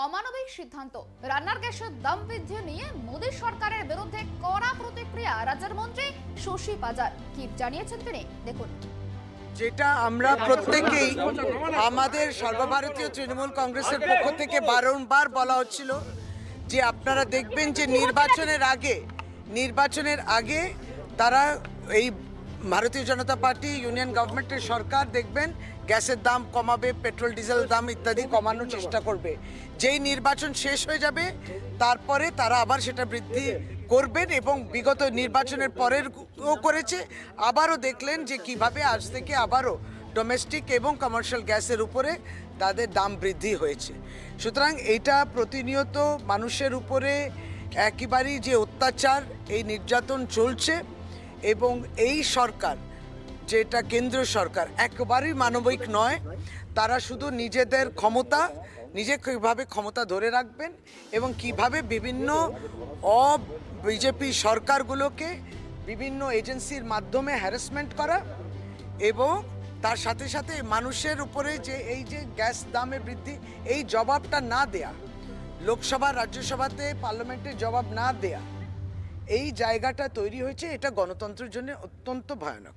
অমানবিক সিদ্ধান্ত রান্নার গ্যাসের দাম বৃদ্ধি নিয়ে মোদী সরকারের বিরুদ্ধে কড়া প্রতিক্রিয়া রাজ্যের মন্ত্রী শশী পাজার। কি জানিয়েছেন তিনি দেখুন। যেটা আমরা প্রত্যেকেই আমাদের সর্বভারতীয় তৃণমূল কংগ্রেসের পক্ষ থেকে বারংবার বলা হচ্ছিল যে আপনারা দেখবেন যে নির্বাচনের আগে তারা এই ভারতীয় জনতা পার্টি ইউনিয়ন গভর্নমেন্টের সরকার দেখবেন গ্যাসের দাম কমাবে, পেট্রোল ডিজেল দাম ইত্যাদি কমানোর চেষ্টা করবে। যেই নির্বাচন শেষ হয়ে যাবে তারপরে তারা আবার সেটা বৃদ্ধি করবেন এবং বিগত নির্বাচনের পরের করেছে। আবারও দেখলেন যে কিভাবে আজ থেকে আবারও ডোমেস্টিক এবং কমার্শিয়াল গ্যাসের উপরে তাদের দাম বৃদ্ধি হয়েছে। সুতরাং এইটা প্রতিনিয়ত মানুষের উপরে একেবারেই যে অত্যাচার, এই নির্যাতন চলছে এবং এই সরকার যেটা কেন্দ্রীয় সরকার একেবারেই মানবিক নয়। তারা শুধু নিজেদের কীভাবে ক্ষমতা ধরে রাখবেন এবং কিভাবে বিভিন্ন বিজেপি সরকারগুলোকে বিভিন্ন এজেন্সির মাধ্যমে হ্যারাসমেন্ট করা এবং তার সাথে সাথে মানুষের উপরে যে এই যে গ্যাস দামে বৃদ্ধি, এই জবাবটা না দেয়া, লোকসভা রাজ্যসভাতে পার্লামেন্টে জবাব না দেয়া, এই জায়গাটা তৈরি হয়েছে। এটা গণতন্ত্রের জন্য অত্যন্ত ভয়ানক।